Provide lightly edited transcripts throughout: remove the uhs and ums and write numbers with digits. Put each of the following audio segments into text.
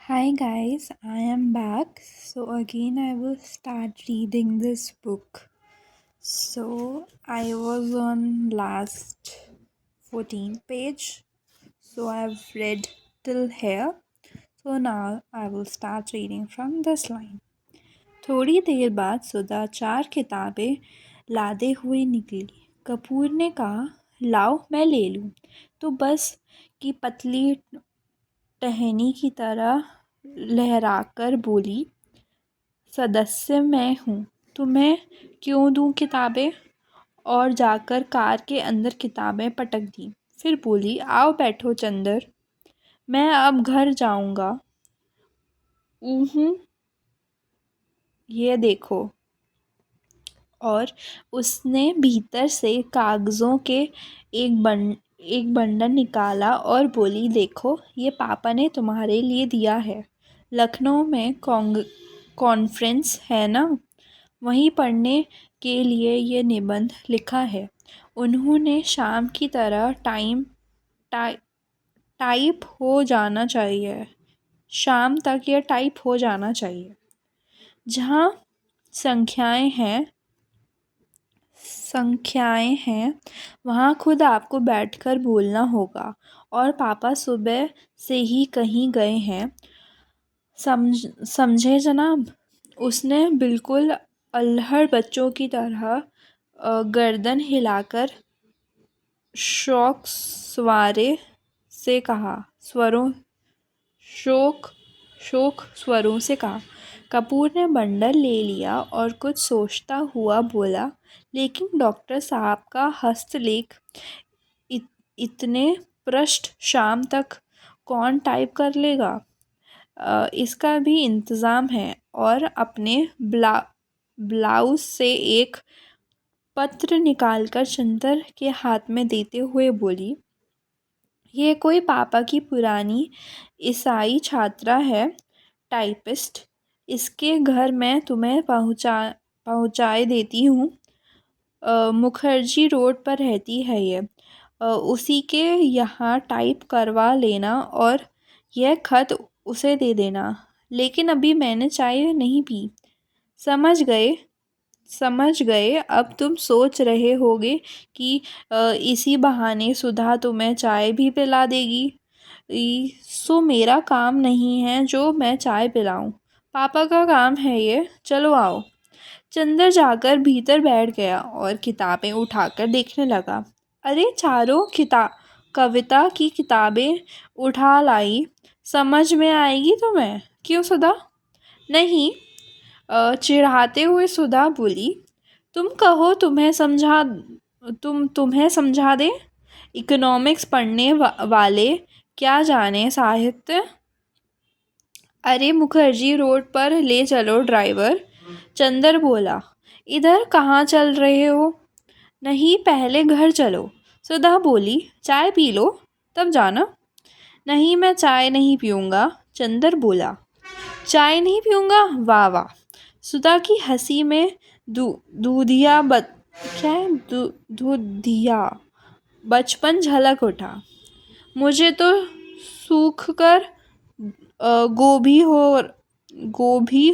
Hi guys, I am back. So again I will start reading this book. So I was on last 14th page. So I've read till here. So now I will start reading from this line. थोड़ी देर बाद सुधा 4 किताबें लादे हुए निकली। कपूर ने कहा, लाओ मैं ले लूँ। तो बस की पतली टहनी की तरह लहराकर बोली, सदस्य मैं हूँ, तुम्हें क्यों दूँ किताबें। और जाकर कार के अंदर किताबें पटक दी। फिर बोली, आओ बैठो चंदर, मैं अब घर जाऊँगा। ऊहूँ, ये देखो। और उसने भीतर से कागज़ों के एक बंडल निकाला और बोली, देखो ये पापा ने तुम्हारे लिए दिया है। लखनऊ में कॉन्फ्रेंस है ना, वहीं पढ़ने के लिए ये निबंध लिखा है। उन्होंने शाम की तरह टाइप हो जाना चाहिए। शाम तक ये टाइप हो जाना चाहिए। जहाँ संख्याएं हैं वहाँ खुद आपको बैठकर बोलना होगा। और पापा सुबह से ही कहीं गए हैं, समझे जनाब। उसने बिल्कुल अल्हड़ बच्चों की तरह गर्दन हिलाकर शोक स्वरों से कहा। कपूर ने बंडल ले लिया और कुछ सोचता हुआ बोला, लेकिन डॉक्टर साहब का हस्तलेख इतने पृष्ठ शाम तक कौन टाइप कर लेगा। इसका भी इंतज़ाम है। और अपने ब्लाउज से एक पत्र निकालकर चंदर के हाथ में देते हुए बोली, ये कोई पापा की पुरानी ईसाई छात्रा है, टाइपिस्ट। इसके घर मैं तुम्हें पहुँचाए देती हूँ। मुखर्जी रोड पर रहती है ये। उसी के यहाँ टाइप करवा लेना और यह खत उसे दे देना। लेकिन अभी मैंने चाय नहीं पी। समझ गए। अब तुम सोच रहे होगे कि इसी बहाने सुधा तुम्हें चाय भी पिला देगी। सो मेरा काम नहीं है जो मैं चाय पिलाऊं, पापा का काम है ये। चलो आओ। चंदर जाकर भीतर बैठ गया और किताबें उठाकर देखने लगा। अरे चारों कविता की किताबें उठा लाई। समझ में आएगी तुम्हें। क्यों सुधा? नहीं, चिढ़ाते हुए सुधा बोली, तुम कहो तुम्हें समझा दे। इकोनॉमिक्स पढ़ने वाले क्या जाने साहित्य। अरे मुखर्जी रोड पर ले चलो ड्राइवर। चंदर बोला, इधर कहाँ चल रहे हो? नहीं, पहले घर चलो। सुधा बोली, चाय पी लो तब जाना। नहीं, मैं चाय नहीं पीऊँगा। चंदर बोला, चाय नहीं पीऊँगा? वाह वाह। सुधा की हंसी में दूधिया बचपन झलक उठा। मुझे तो सूख कर गोभी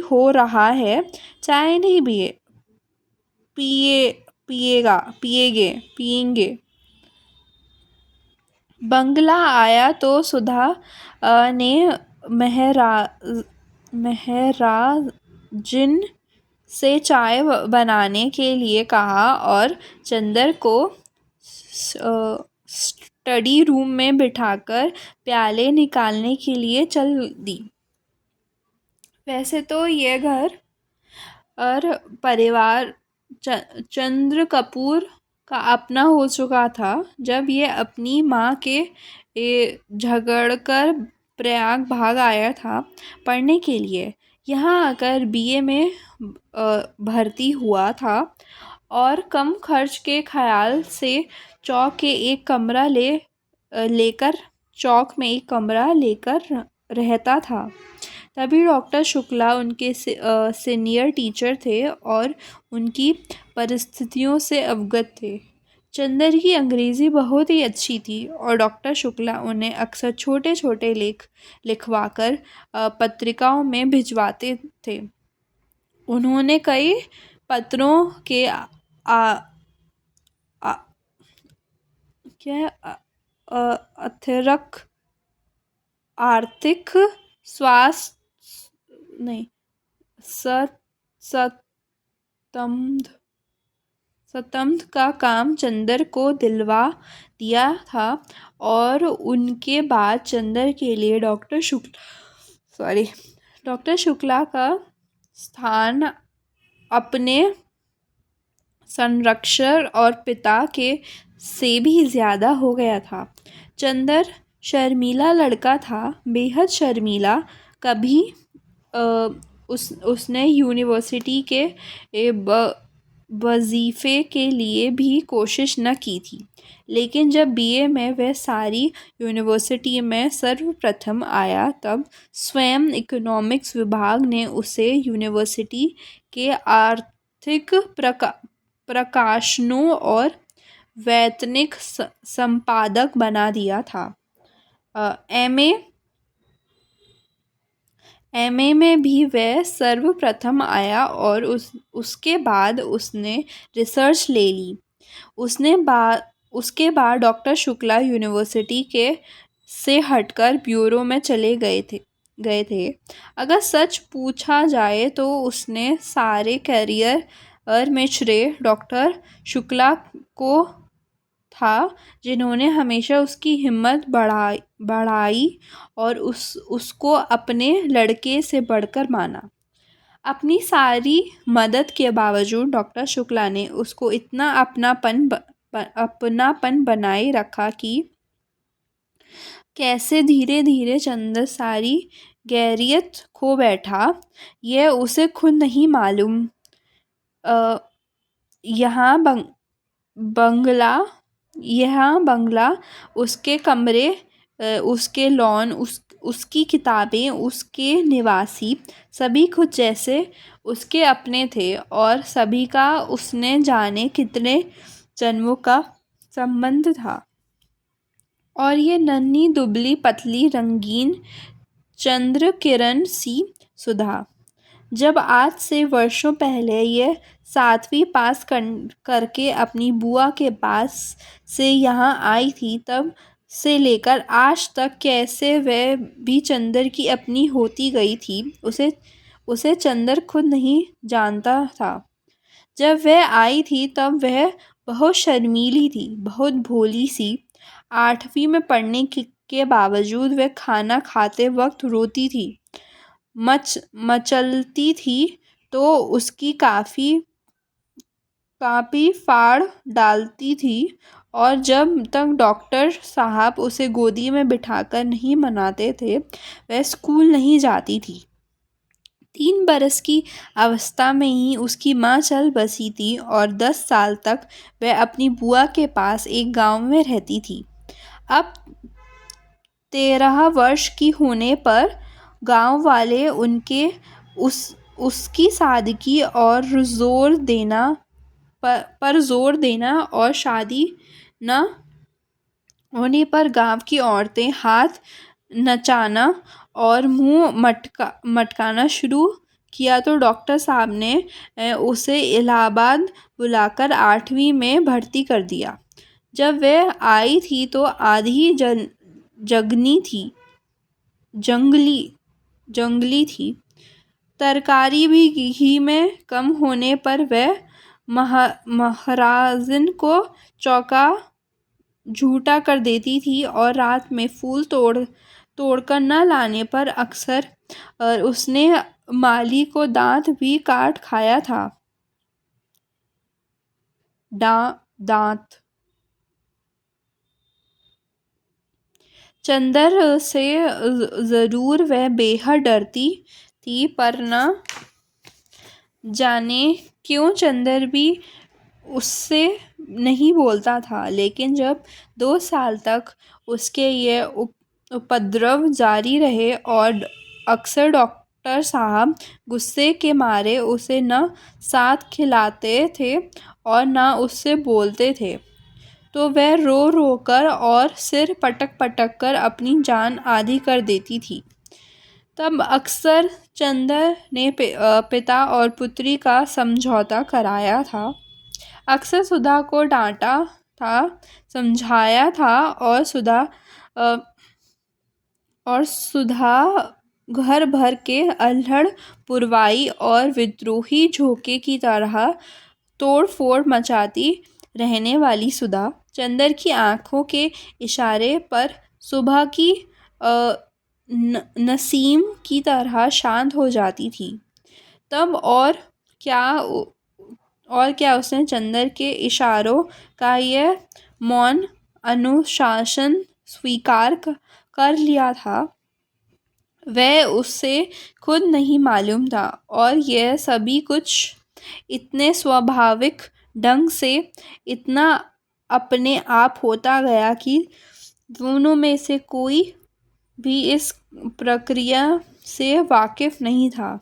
हो रहा है। चाय नहीं पिएंगे। बंगला आया तो सुधा ने मेहराजिन से चाय बनाने के लिए कहा और चंदर को स्टडी रूम में बिठाकर प्याले निकालने के लिए चल दी। वैसे तो ये घर और परिवार चंद्र कपूर का अपना हो चुका था जब ये अपनी माँ के झगड़कर प्रयाग भाग आया था पढ़ने के लिए। यहाँ आकर बीए में भर्ती हुआ था और कम खर्च के ख्याल से चौक में एक कमरा लेकर रहता था। तभी डॉक्टर शुक्ला उनके सीनियर टीचर थे और उनकी परिस्थितियों से अवगत थे। चंदर की अंग्रेज़ी बहुत ही अच्छी थी और डॉक्टर शुक्ला उन्हें अक्सर छोटे छोटे लेख लिखवाकर पत्रिकाओं में भिजवाते थे। उन्होंने कई पत्रों के आ, आ, क्या अथरक आर्थिक स्वास्थ्य नहीं सत सतम्भ सतम्भ का काम चंदर को दिलवा दिया था और उनके बाद चंदर के लिए डॉक्टर शुक्ला का स्थान अपने संरक्षक और पिता के से भी ज़्यादा हो गया था। चंदर शर्मीला लड़का था, बेहद शर्मीला। कभी उसने यूनिवर्सिटी के वजीफ़े के लिए भी कोशिश न की थी, लेकिन जब बीए में वह सारी यूनिवर्सिटी में सर्वप्रथम आया तब स्वयं इकोनॉमिक्स विभाग ने उसे यूनिवर्सिटी के आर्थिक प्रकाशनों और वैतनिक संपादक बना दिया था। एमए में भी वह सर्वप्रथम आया और उसके बाद उसने रिसर्च ले ली। उसके बाद डॉक्टर शुक्ला यूनिवर्सिटी के से हटकर ब्यूरो में चले गए थे। अगर सच पूछा जाए तो उसने सारे करियर में श्रेय डॉक्टर शुक्ला को था, जिन्होंने हमेशा उसकी हिम्मत बढ़ाई और उसको अपने लड़के से बढ़कर माना। अपनी सारी मदद के बावजूद डॉक्टर शुक्ला ने उसको इतना अपनापन बनाए रखा कि कैसे धीरे धीरे चंदर सारी गैरियत खो बैठा, यह उसे खुद नहीं मालूम। यहाँ बंगला, उसके कमरे, उसके लॉन, उसकी किताबें, उसके निवासी, सभी खुद जैसे उसके अपने थे और सभी का उसने जाने कितने जन्मों का संबंध था। और ये नन्ही दुबली पतली रंगीन चंद्र किरण सी सुधा, जब आज से वर्षों पहले यह 7वीं पास करके अपनी बुआ के पास से यहाँ आई थी, तब से लेकर आज तक कैसे वह भी चंदर की अपनी होती गई थी, उसे चंदर खुद नहीं जानता था। जब वह आई थी तब वह बहुत शर्मीली थी, बहुत भोली सी। 8वीं में पढ़ने के बावजूद वह खाना खाते वक्त रोती थी, मचलती थी तो उसकी काफ़ी फाड़ डालती थी, और जब तक डॉक्टर साहब उसे गोदी में बिठाकर नहीं मनाते थे वह स्कूल नहीं जाती थी। 3 बरस की अवस्था में ही उसकी माँ चल बसी थी और 10 साल तक वह अपनी बुआ के पास एक गांव में रहती थी। अब 13 वर्ष की होने पर गांव वाले उसकी सादगी और जोर देना और शादी न होने पर गांव की औरतें हाथ नचाना और मुंह मटकाना शुरू किया तो डॉक्टर साहब ने उसे इलाहाबाद बुलाकर 8वीं में भर्ती कर दिया। जब वह आई थी तो आधी जंगली थी। तरकारी भी घी में कम होने पर वह महाराजन को चौका झूठा कर देती थी और रात में फूल तोड़कर न लाने पर अक्सर उसने माली को दांत भी काट खाया था। दांत चंदर से ज़रूर वह बेहद डरती थी, पर न जाने क्यों चंदर भी उससे नहीं बोलता था। लेकिन जब 2 साल तक उसके ये उपद्रव जारी रहे और अक्सर डॉक्टर साहब गुस्से के मारे उसे न साथ खिलाते थे और न उससे बोलते थे, तो वह रो रो कर और सिर पटक पटक कर अपनी जान आधी कर देती थी। तब अक्सर चंदर ने पिता और पुत्री का समझौता कराया था। अक्सर सुधा को डांटा था, समझाया था, अ, और सुधा घर भर के अल्हड़ पुरवाई और विद्रोही झोंके की तरह तोड़ फोड़ मचाती रहने वाली सुधा चंदर की आंखों के इशारे पर सुबह की नसीम की तरह शांत हो जाती थी। तब क्या और क्या उसने चंदर के इशारों का यह मौन अनुशासन स्वीकार कर लिया था, वह उससे खुद नहीं मालूम था। और यह सभी कुछ इतने स्वाभाविक ढंग से, इतना अपने आप होता गया कि दोनों में से कोई भी इस प्रक्रिया से वाकिफ नहीं था।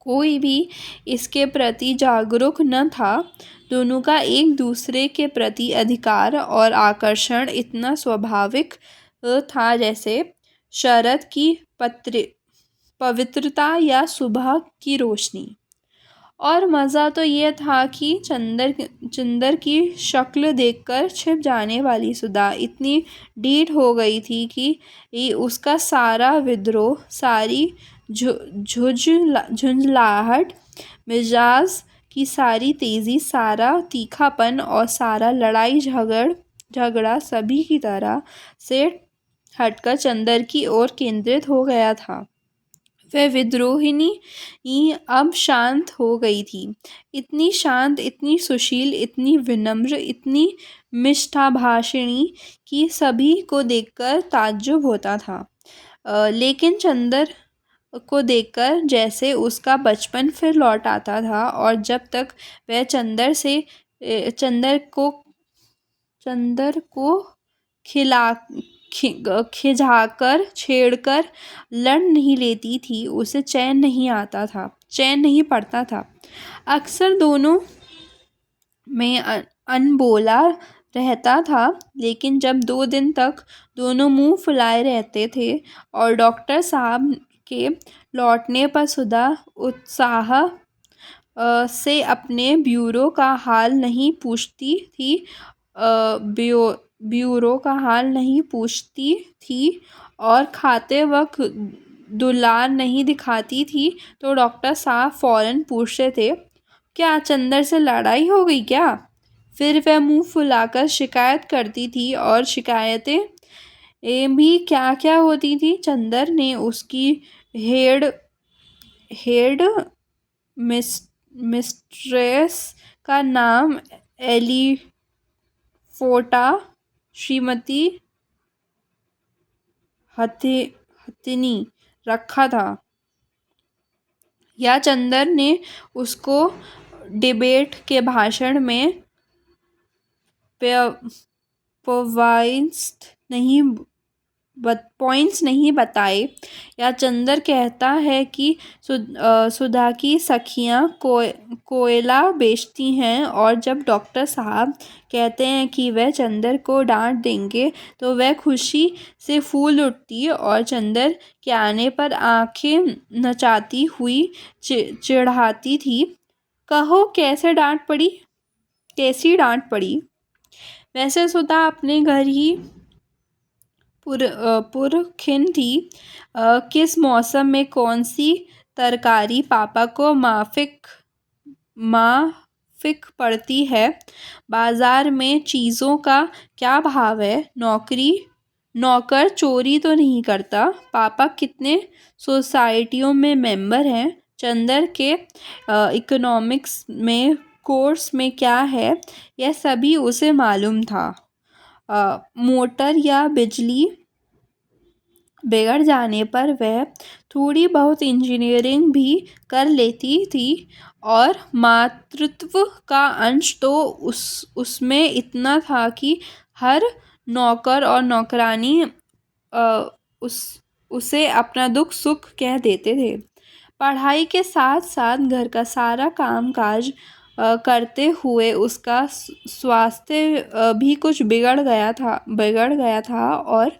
कोई भी इसके प्रति जागरूक न था। दोनों का एक दूसरे के प्रति अधिकार और आकर्षण इतना स्वाभाविक था जैसे शरद की पवित्रता या सुबह की रोशनी। और मज़ा तो ये था कि चंदर की शक्ल देखकर छिप जाने वाली सुधा इतनी ढीठ हो गई थी कि उसका सारा विद्रोह, सारी झुंझलाहट, मिजाज की सारी तेज़ी, सारा तीखापन और सारा लड़ाई झगड़ा सभी की तरह से हटकर चंदर की ओर केंद्रित हो गया था। वह विद्रोहिणी अब शांत हो गई थी, इतनी शांत, इतनी सुशील, इतनी विनम्र, इतनी मिष्ठाभाषिणी कि सभी को देखकर ताज्जुब होता था। लेकिन चंदर को देखकर जैसे उसका बचपन फिर लौट आता था। और जब तक वह चंदर को खिजाकर, छेड़कर लड़ नहीं लेती थी, उसे चैन नहीं पड़ता था। अक्सर दोनों में अनबोला रहता था। लेकिन जब 2 दिन तक दोनों मुंह फुलाए रहते थे और डॉक्टर साहब के लौटने पर सुधा उत्साह से अपने ब्यूरो का हाल नहीं पूछती थी, ब्यूरो का हाल नहीं पूछती थी और खाते वक्त दुलार नहीं दिखाती थी, तो डॉक्टर साहब फौरन पूछते थे, क्या चंदर से लड़ाई हो गई क्या? फिर वह मुंह फुलाकर शिकायत करती थी। और शिकायतें भी क्या क्या होती थी। चंदर ने उसकी हेड मिस्ट्रेस का नाम एलिफोटा श्रीमती हथिनी रखा था। या चंदर ने उसको डिबेट के भाषण में पॉइंट्स नहीं बताए। या चंदर कहता है कि सुधा की सखियां कोयला बेचती हैं, और जब डॉक्टर साहब कहते हैं कि वह चंदर को डांट देंगे तो वह खुशी से फूल उठती और चंदर के आने पर आंखें नचाती हुई चिढ़ाती थी, कहो कैसी डांट पड़ी। वैसे सुधा अपने घर ही पुरखिन थी। किस मौसम में कौन सी तरकारी पापा को माफिक पड़ती है, बाजार में चीज़ों का क्या भाव है, नौकर चोरी तो नहीं करता, पापा कितने सोसाइटियों में मेंबर हैं, चंदर के इकोनॉमिक्स में कोर्स में क्या है, यह सभी उसे मालूम था। मोटर या बिजली बिगड़ जाने पर वह थोड़ी बहुत इंजीनियरिंग भी कर लेती थी। और मातृत्व का अंश तो उसमें इतना था कि हर नौकर और नौकरानी उसे अपना दुख सुख कह देते थे। पढ़ाई के साथ साथ घर का सारा काम काज करते हुए उसका स्वास्थ्य भी कुछ बिगड़ गया था और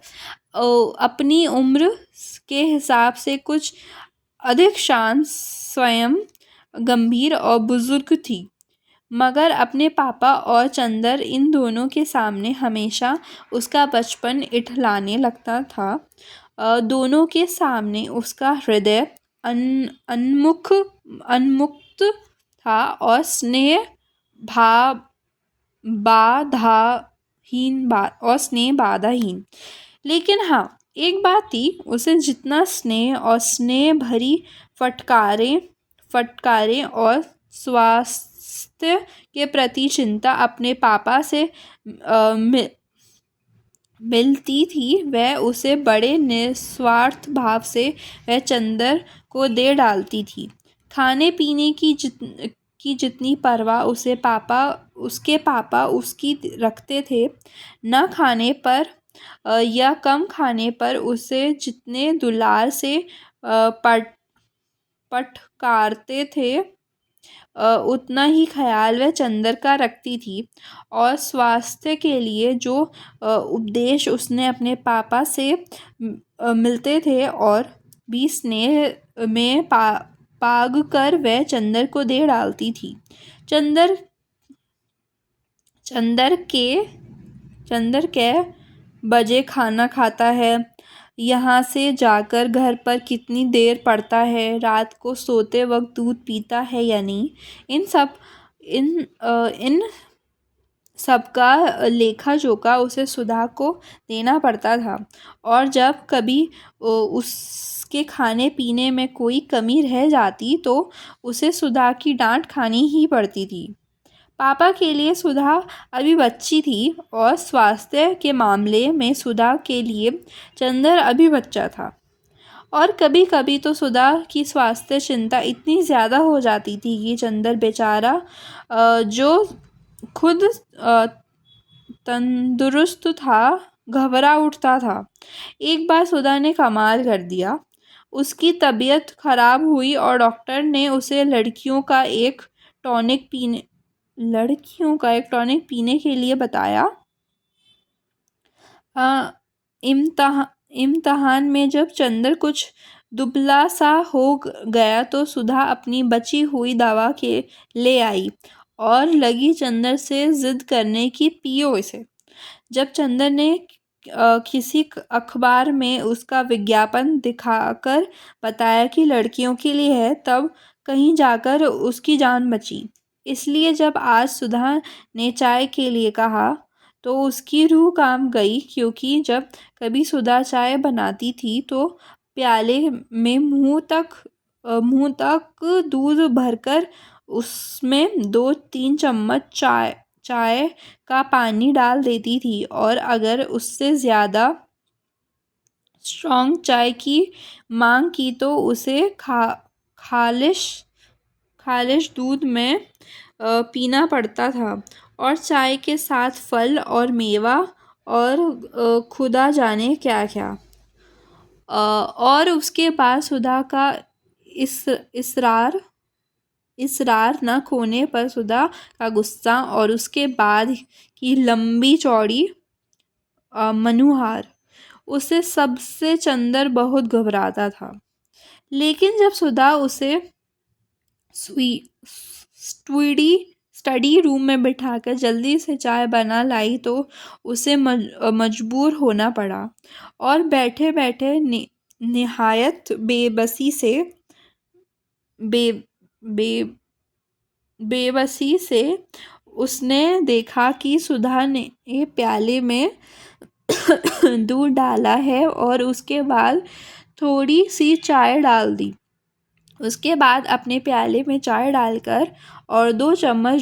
अपनी उम्र के हिसाब से कुछ अधिक शांत, स्वयं गंभीर और बुजुर्ग थी। मगर अपने पापा और चंदर इन दोनों के सामने हमेशा उसका बचपन इठलाने लगता था। दोनों के सामने उसका हृदय उन्मुक्त था और स्नेह बाधाहीन। लेकिन हाँ, एक बात थी, उसे जितना स्नेह और स्नेह भरी फटकारें और स्वास्थ्य के प्रति चिंता अपने पापा से मिलती थी, वह उसे बड़े निस्वार्थ भाव से वह चंदर को दे डालती थी। खाने पीने की जितनी परवाह उसके पापा उसकी रखते थे, न खाने पर या कम खाने पर उसे जितने दुलार से पटकारते थे, उतना ही ख्याल वह चंदर का रखती थी। और स्वास्थ्य के लिए जो उपदेश उसने अपने पापा से मिलते थे और भी स्नेह में पाग कर वह चंदर को दे डालती थी। चंदर के बजे खाना खाता है, यहाँ से जाकर घर पर कितनी देर पड़ता है, रात को सोते वक्त दूध पीता है या नहीं, इन सबका लेखा जोखा उसे सुधा को देना पड़ता था। और जब कभी उसके खाने पीने में कोई कमी रह जाती तो उसे सुधा की डांट खानी ही पड़ती थी। पापा के लिए सुधा अभी बच्ची थी और स्वास्थ्य के मामले में सुधा के लिए चंदर अभी बच्चा था। और कभी कभी तो सुधा की स्वास्थ्य चिंता इतनी ज़्यादा हो जाती थी कि चंदर बेचारा, जो खुद तंदुरुस्त था, घबरा उठता था। एक बार सुधा ने कमाल कर दिया। उसकी तबीयत खराब हुई और डॉक्टर ने उसे लड़कियों का एक टॉनिक पीने के लिए बताया। इम्तिहान में जब चंदर कुछ दुबला सा हो गया तो सुधा अपनी बची हुई दवा के ले आई और लगी चंदर से जिद करने की, पियो इसे। जब चंदर ने किसी अखबार में उसका विज्ञापन दिखाकर बताया कि लड़कियों के लिए है, तब कहीं जाकर उसकी जान बची। इसलिए जब आज सुधा ने चाय के लिए कहा तो उसकी रूह कांप गई, क्योंकि जब कभी सुधा चाय बनाती थी तो प्याले में मुंह तक दूध भरकर उसमें 2-3 चम्मच चाय का पानी डाल देती थी, और अगर उससे ज़्यादा स्ट्रॉन्ग चाय की मांग की तो उसे खालिश दूध में पीना पड़ता था, और चाय के साथ फल और मेवा और खुदा जाने क्या क्या। और उसके बाद सुधा का इसरार न खोने पर सुधा का गुस्सा और उसके बाद की लंबी चौड़ी मनुहार, उसे सबसे चंदर बहुत घबराता था। लेकिन जब सुधा उसे स्टडी रूम में बिठाकर जल्दी से चाय बना लाई तो उसे मजबूर होना पड़ा, और बैठे बैठे निहायत बेबसी से उसने देखा कि सुधा ने प्याले में दूध डाला है और उसके बाद थोड़ी सी चाय डाल दी। उसके बाद अपने प्याले में चाय डालकर और 2 चम्मच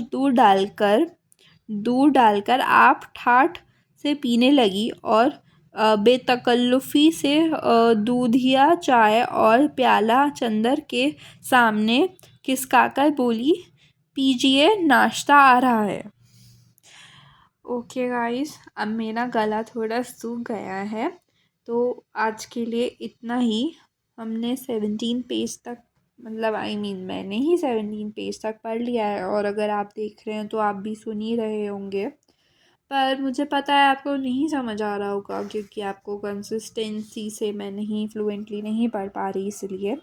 दूध डालकर आप ठाठ से पीने लगी, और बेतकल्लुफ़ी से दूधिया चाय और प्याला चंदर के सामने खिसकाकर बोली, पीजिए, नाश्ता आ रहा है। ओके गाइस, अब मेरा गला थोड़ा सूख गया है, तो आज के लिए इतना ही। हमने 17 पेज तक मतलब मैंने ही 17 पेज तक पढ़ लिया है, और अगर आप देख रहे हैं तो आप भी सुन ही रहे होंगे। पर मुझे पता है आपको नहीं समझ आ रहा होगा, क्योंकि आपको कंसिस्टेंसी से मैं नहीं फ्लुएंटली नहीं पढ़ पा रही, इसलिए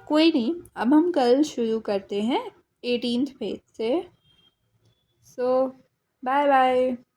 कोई नहीं। अब हम कल शुरू करते हैं 18th पेज से। सो बाय बाय।